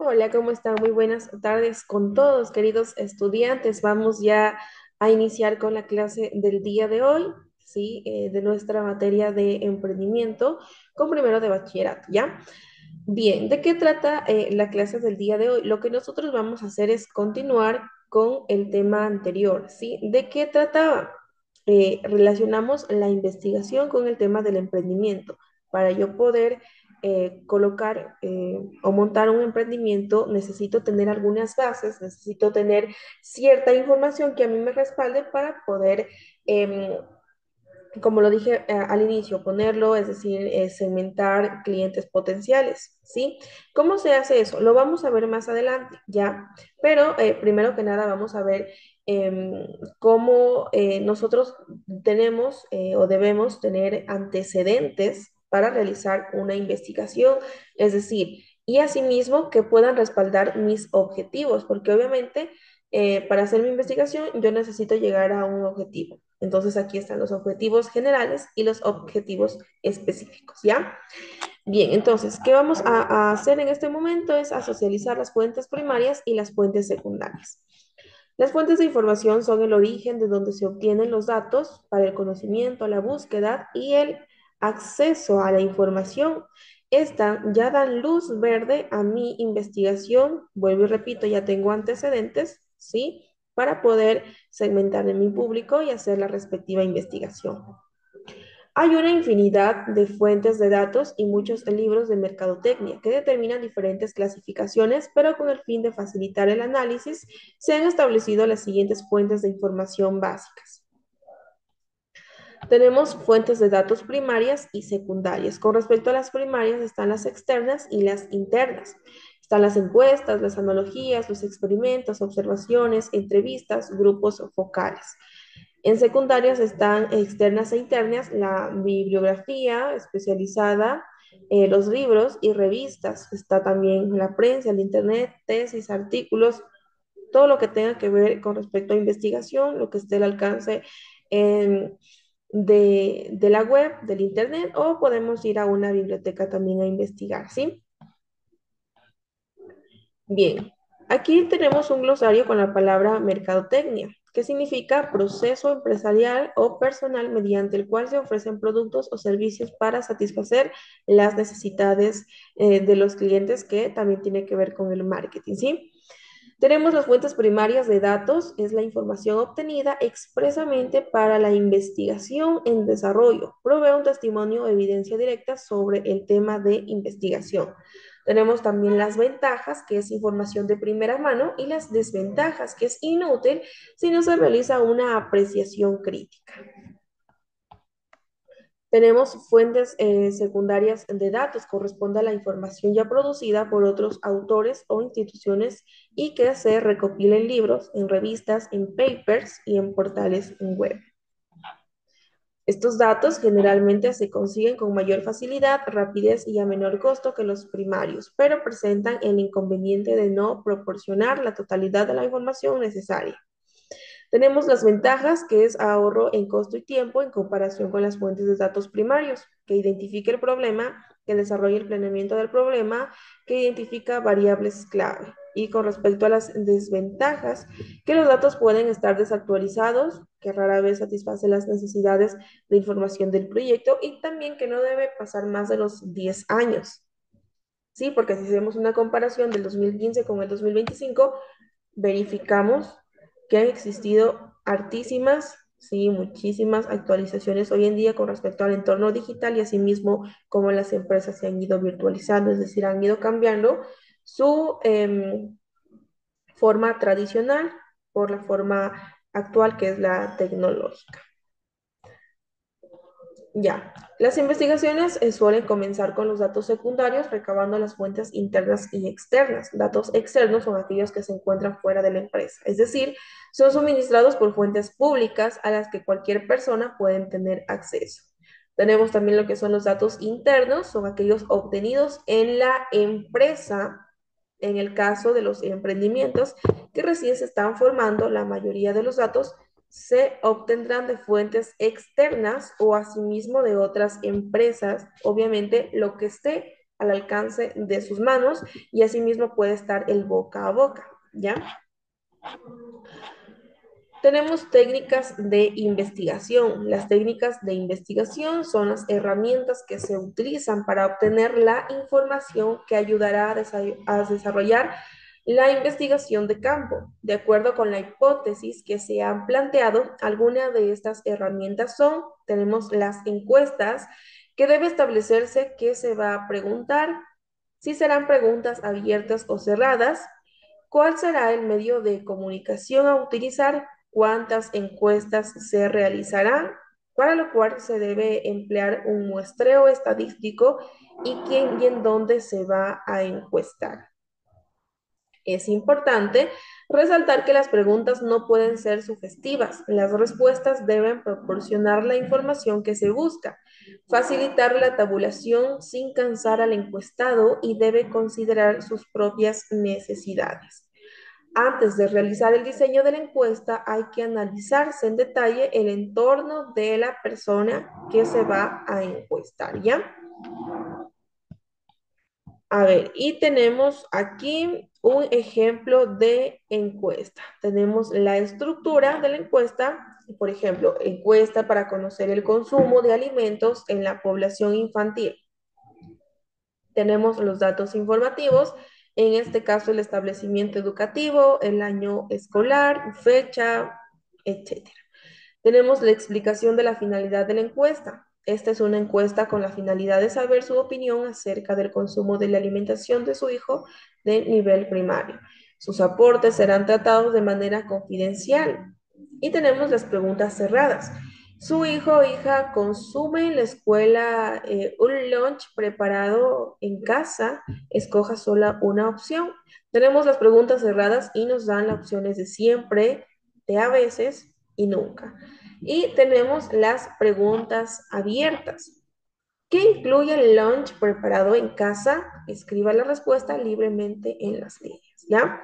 Hola, ¿cómo están? Muy buenas tardes con todos, queridos estudiantes. Vamos ya a iniciar con la clase del día de hoy, ¿sí? De nuestra materia de emprendimiento con primero de bachillerato, ¿ya? Bien, ¿de qué trata la clase del día de hoy? Lo que nosotros vamos a hacer es continuar con el tema anterior, ¿sí? ¿De qué trataba? Relacionamos la investigación con el tema del emprendimiento. Para yo poder colocar o montar un emprendimiento, necesito tener algunas bases, necesito tener cierta información que a mí me respalde para poder em, como lo dije al inicio, ponerlo, es decir, segmentar clientes potenciales, ¿sí? ¿Cómo se hace eso? Lo vamos a ver más adelante, ¿ya? Pero primero que nada vamos a ver cómo nosotros tenemos o debemos tener antecedentes para realizar una investigación, es decir, y asimismo que puedan respaldar mis objetivos, porque obviamente para hacer mi investigación yo necesito llegar a un objetivo. Entonces aquí están los objetivos generales y los objetivos específicos, ¿ya? Bien, entonces, ¿qué vamos a hacer en este momento? Es a socializar las fuentes primarias y las fuentes secundarias. Las fuentes de información son el origen de donde se obtienen los datos para el conocimiento, la búsqueda y el acceso a la información. Esta ya dan luz verde a mi investigación. Vuelvo y repito, ya tengo antecedentes, ¿sí? Para poder segmentar en mi público y hacer la respectiva investigación. Hay una infinidad de fuentes de datos y muchos libros de mercadotecnia que determinan diferentes clasificaciones, pero con el fin de facilitar el análisis, se han establecido las siguientes fuentes de información básicas. Tenemos fuentes de datos primarias y secundarias. Con respecto a las primarias están las externas y las internas. Están las encuestas, las analogías, los experimentos, observaciones, entrevistas, grupos focales. En secundarias están externas e internas, la bibliografía especializada, los libros y revistas. Está también la prensa, el internet, tesis, artículos, todo lo que tenga que ver con respecto a investigación, lo que esté al alcance en, de la web, del internet, o podemos ir a una biblioteca también a investigar, ¿sí? Bien, aquí tenemos un glosario con la palabra mercadotecnia, que significa proceso empresarial o personal mediante el cual se ofrecen productos o servicios para satisfacer las necesidades de los clientes, que también tiene que ver con el marketing, ¿sí? Tenemos las fuentes primarias de datos, es la información obtenida expresamente para la investigación en desarrollo. Provee un testimonio o evidencia directa sobre el tema de investigación. Tenemos también las ventajas, que es información de primera mano, y las desventajas, que es inútil si no se realiza una apreciación crítica. Tenemos fuentes secundarias de datos, corresponde a la información ya producida por otros autores o instituciones y que se recopila en libros, en revistas, en papers y en portales web. Estos datos generalmente se consiguen con mayor facilidad, rapidez y a menor costo que los primarios, pero presentan el inconveniente de no proporcionar la totalidad de la información necesaria. Tenemos las ventajas, que es ahorro en costo y tiempo en comparación con las fuentes de datos primarios, que identifica el problema, que desarrolla el planeamiento del problema, que identifica variables clave. Y con respecto a las desventajas, que los datos pueden estar desactualizados, que rara vez satisface las necesidades de información del proyecto y también que no debe pasar más de los 10 años. Sí, porque si hacemos una comparación del 2015 con el 2025, verificamos que han existido hartísimas, sí, muchísimas actualizaciones hoy en día con respecto al entorno digital y asimismo cómo las empresas se han ido virtualizando, es decir, han ido cambiando su forma tradicional por la forma actual que es la tecnológica. Ya, las investigaciones suelen comenzar con los datos secundarios, recabando las fuentes internas y externas. Datos externos son aquellos que se encuentran fuera de la empresa, es decir, son suministrados por fuentes públicas a las que cualquier persona puede tener acceso. Tenemos también lo que son los datos internos, son aquellos obtenidos en la empresa. En el caso de los emprendimientos que recién se están formando, la mayoría de los datos se obtendrán de fuentes externas o asimismo de otras empresas, obviamente lo que esté al alcance de sus manos y asimismo puede estar el boca a boca, ¿ya? Tenemos técnicas de investigación. Las técnicas de investigación son las herramientas que se utilizan para obtener la información que ayudará a desarrollar la investigación de campo. De acuerdo con la hipótesis que se han planteado, algunas de estas herramientas son, tenemos las encuestas, que debe establecerse qué se va a preguntar, si serán preguntas abiertas o cerradas, ¿cuál será el medio de comunicación a utilizar? ¿Cuántas encuestas se realizarán? Para lo cual se debe emplear un muestreo estadístico y quién y en dónde se va a encuestar. Es importante resaltar que las preguntas no pueden ser sugestivas. Las respuestas deben proporcionar la información que se busca, facilitar la tabulación sin cansar al encuestado y debe considerar sus propias necesidades. Antes de realizar el diseño de la encuesta, hay que analizarse en detalle el entorno de la persona que se va a encuestar, ¿ya? A ver, y tenemos aquí un ejemplo de encuesta. Tenemos la estructura de la encuesta, por ejemplo, encuesta para conocer el consumo de alimentos en la población infantil. Tenemos los datos informativos, en este caso el establecimiento educativo, el año escolar, fecha, etcétera. Tenemos la explicación de la finalidad de la encuesta. Esta es una encuesta con la finalidad de saber su opinión acerca del consumo de la alimentación de su hijo de nivel primario. Sus aportes serán tratados de manera confidencial. Y tenemos las preguntas cerradas. ¿Su hijo o hija consume en la escuela un lunch preparado en casa? Escoja sola una opción. Tenemos las preguntas cerradas y nos dan las opciones de siempre, de a veces y nunca. Y tenemos las preguntas abiertas. ¿Qué incluye el lunch preparado en casa? Escriba la respuesta libremente en las líneas, ¿ya?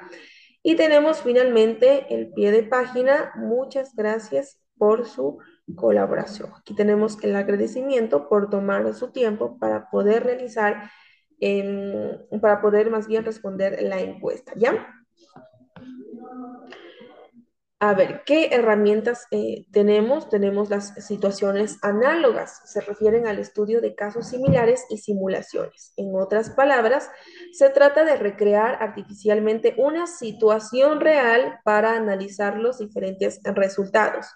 Y tenemos finalmente el pie de página. Muchas gracias por su colaboración. Aquí tenemos el agradecimiento por tomar su tiempo para poder realizar, para poder más bien responder la encuesta, ¿ya? A ver, ¿qué herramientas tenemos? Tenemos las situaciones análogas, se refieren al estudio de casos similares y simulaciones. En otras palabras, se trata de recrear artificialmente una situación real para analizar los diferentes resultados.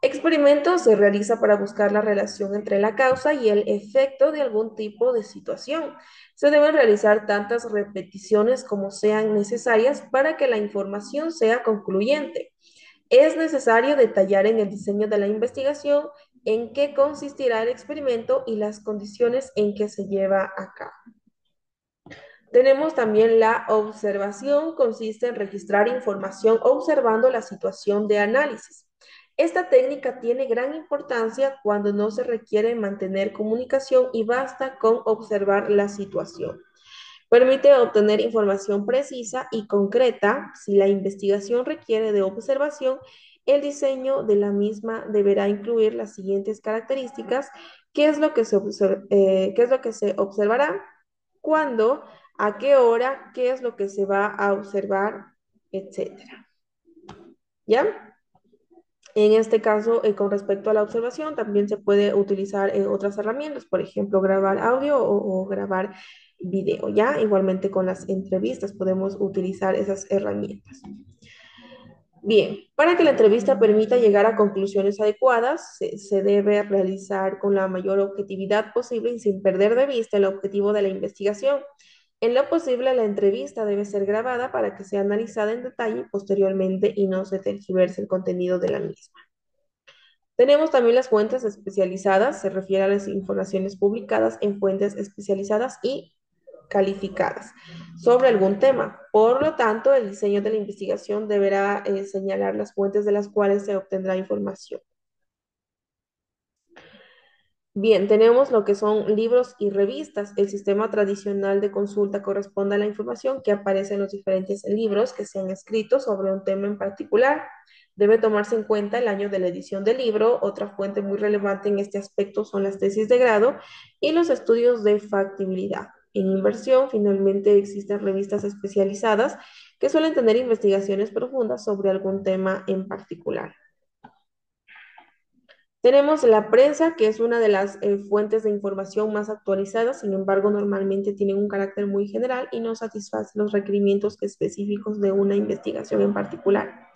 Experimento se realiza para buscar la relación entre la causa y el efecto de algún tipo de situación. Se deben realizar tantas repeticiones como sean necesarias para que la información sea concluyente. Es necesario detallar en el diseño de la investigación en qué consistirá el experimento y las condiciones en que se lleva a cabo. Tenemos también la observación, consiste en registrar información observando la situación de análisis. Esta técnica tiene gran importancia cuando no se requiere mantener comunicación y basta con observar la situación. Permite obtener información precisa y concreta. Si la investigación requiere de observación, el diseño de la misma deberá incluir las siguientes características: qué es lo que qué es lo que se observará, cuándo, a qué hora, qué es lo que se va a observar, etcétera. ¿Ya? En este caso, con respecto a la observación, también se puede utilizar otras herramientas, por ejemplo, grabar audio o grabar video, ¿ya? Igualmente con las entrevistas podemos utilizar esas herramientas. Bien, para que la entrevista permita llegar a conclusiones adecuadas, se debe realizar con la mayor objetividad posible y sin perder de vista el objetivo de la investigación. En lo posible, la entrevista debe ser grabada para que sea analizada en detalle posteriormente y no se tergiverse el contenido de la misma. Tenemos también las fuentes especializadas, se refiere a las informaciones publicadas en fuentes especializadas y calificadas sobre algún tema. Por lo tanto, el diseño de la investigación deberá señalar las fuentes de las cuales se obtendrá información. Bien, tenemos lo que son libros y revistas. El sistema tradicional de consulta corresponde a la información que aparece en los diferentes libros que se han escrito sobre un tema en particular. Debe tomarse en cuenta el año de la edición del libro. Otra fuente muy relevante en este aspecto son las tesis de grado y los estudios de factibilidad. en inversión. Finalmente, existen revistas especializadas que suelen tener investigaciones profundas sobre algún tema en particular. Tenemos la prensa, que es una de las fuentes de información más actualizadas, sin embargo, normalmente tienen un carácter muy general y no satisface los requerimientos específicos de una investigación en particular.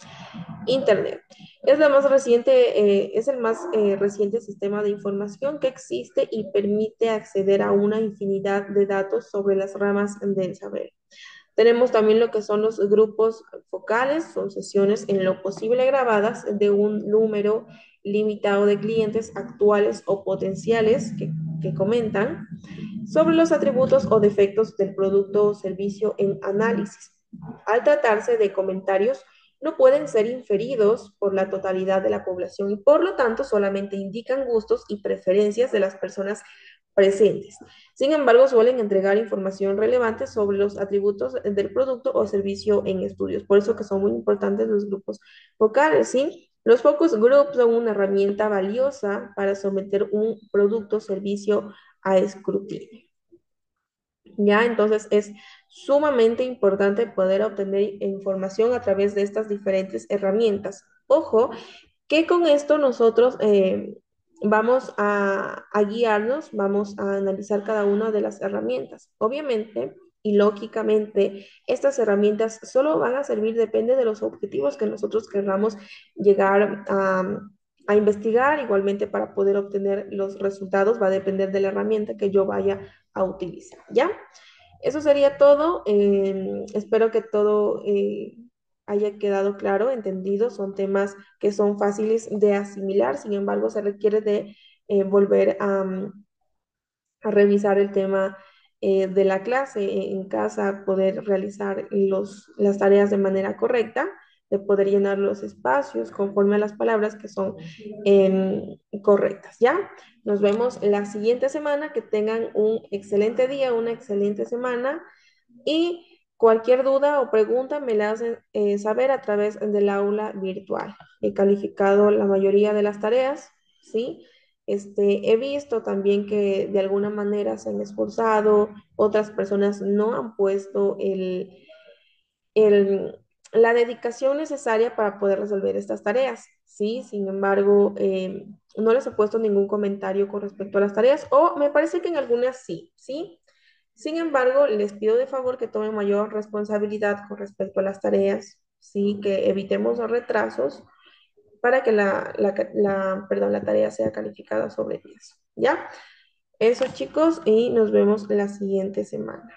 Internet es la más reciente, es el más reciente sistema de información que existe y permite acceder a una infinidad de datos sobre las ramas del saber. Tenemos también lo que son los grupos focales, son sesiones en lo posible grabadas de un número limitado de clientes actuales o potenciales que comentan sobre los atributos o defectos del producto o servicio en análisis. Al tratarse de comentarios, no pueden ser inferidos por la totalidad de la población y por lo tanto solamente indican gustos y preferencias de las personas presentes. Sin embargo, suelen entregar información relevante sobre los atributos del producto o servicio en estudios. Por eso que son muy importantes los grupos focales, ¿sí? Los focus groups son una herramienta valiosa para someter un producto o servicio a escrutinio. ¿Ya? Entonces es sumamente importante poder obtener información a través de estas diferentes herramientas. Ojo, que con esto nosotros vamos a guiarnos, vamos a analizar cada una de las herramientas. Obviamente y lógicamente, estas herramientas solo van a servir, depende de los objetivos que nosotros queramos llegar a investigar. Igualmente, para poder obtener los resultados va a depender de la herramienta que yo vaya a utilizar, ¿ya? Eso sería todo. Espero que todo haya quedado claro, entendido. Son temas que son fáciles de asimilar, sin embargo, se requiere de volver a revisar el tema de la clase en casa, poder realizar las tareas de manera correcta, de poder llenar los espacios conforme a las palabras que son correctas, ¿ya? Nos vemos la siguiente semana, que tengan un excelente día, una excelente semana y cualquier duda o pregunta me la hacen saber a través del aula virtual. He calificado la mayoría de las tareas, ¿sí? He visto también que de alguna manera se han esforzado, otras personas no han puesto el- la dedicación necesaria para poder resolver estas tareas, ¿sí? Sin embargo, no les he puesto ningún comentario con respecto a las tareas, o me parece que en algunas sí, ¿sí? Sin embargo, les pido de favor que tomen mayor responsabilidad con respecto a las tareas, ¿sí? Que evitemos los retrasos para que perdón, la tarea sea calificada sobre 10, ¿ya? Eso, chicos, y nos vemos la siguiente semana.